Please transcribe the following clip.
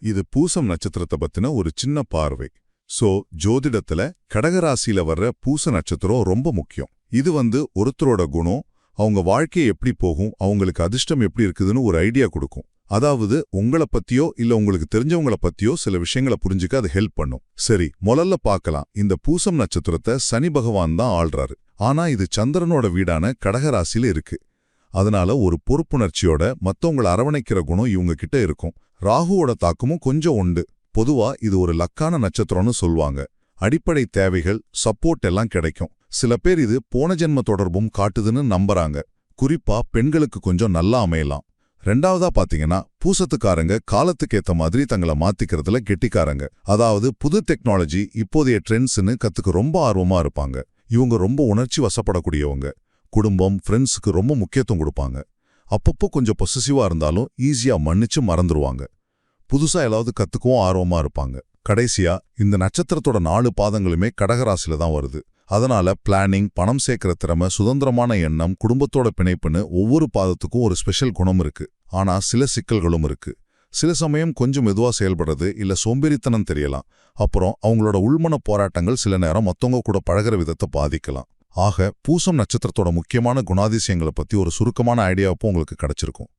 இது பூசம் நட்சத்திரத்தை பத்தின ஒரு சின்ன பார்வை. ஜோதிடத்துல கடகராசியில வர்ற பூச நட்சத்திரம் ரொம்ப முக்கியம். இது ஒருத்தரோட குணம், அவங்க வாழ்க்கையை எப்படி போகும், அவங்களுக்கு அதிர்ஷ்டம் எப்படி இருக்குதுன்னு ஒரு ஐடியா கொடுக்கும். அதாவது உங்களை பத்தியோ இல்ல உங்களுக்கு தெரிஞ்சவங்கள பத்தியோ சில விஷயங்களை புரிஞ்சுக்க அது ஹெல்ப் பண்ணும். சரி, முதல்ல பார்க்கலாம். இந்த பூசம் நட்சத்திரத்தை சனி பகவான் தான் ஆள்றாரு. ஆனா இது சந்திரனோட வீடான கடகராசியில இருக்கு. அதனால ஒரு பொறுப்புணர்ச்சியோட மத்தவங்களை அரவணைக்கிற குணம் இவங்க கிட்ட இருக்கும். ராகுவோட தாக்கமும் கொஞ்சம் உண்டு. பொதுவா இது ஒரு லக்கான நட்சத்திரம்னு சொல்வாங்க. அடிப்படை தேவைகள், சப்போர்ட் எல்லாம் கிடைக்கும். சில பேர் இது போன ஜென்ம தொடர்பும் காட்டுதுன்னு நம்புறாங்க. குறிப்பா பெண்களுக்கு கொஞ்சம் நல்லா அமையலாம். ரெண்டாவதா பாத்தீங்கன்னா, பூசத்துக்காரங்க காலத்துக்கு ஏத்த மாதிரி தங்களை மாத்திக்கிறதுல கெட்டிக்காரங்க. அதாவது புது டெக்னாலஜி, இப்போதைய ட்ரெண்ட்ஸ்னு கத்துக்க ரொம்ப ஆர்வமா இருப்பாங்க. இவங்க ரொம்ப உணர்ச்சி வசப்படக்கூடியவங்க. குடும்பம், ஃப்ரெண்ட்ஸுக்கு ரொம்ப முக்கியத்துவம் கொடுப்பாங்க. அப்பப்போ கொஞ்சம் பொசசிவா இருந்தாலும் ஈஸியா மன்னிச்சு மறந்துருவாங்க. புதுசா ஏதாவது கத்துக்கவும் ஆர்வமா இருப்பாங்க. கடைசியா, இந்த நட்சத்திரத்தோட 4 பாதங்களுமே கடகராசில தான் வருது. அதனால பிளானிங், பணம் சேர்க்கிற திறமை, சுதந்திரமான எண்ணம், குடும்பத்தோட பிணைப்புன்னு ஒவ்வொரு பாதத்துக்கும் ஒரு ஸ்பெஷல் குணம் இருக்கு. ஆனா சில சிக்கல்களும் இருக்கு. சில சமயம் கொஞ்சம் மெதுவா செயல்படுறது இல்ல சோம்பேறித்தனம் தெரியலாம். அப்புறம் அவங்களோட உள்மன போராட்டங்கள் சில நேரம் மத்தவங்க கூட பழகிற விதத்தை பாதிக்கலாம். ஆக பூசம் நட்சத்திரத்தோட முக்கியமான குணாதிசயங்களை பத்தி ஒரு சுருக்கமான ஐடியாவும் உங்களுக்கு கிடைச்சிருக்கும்.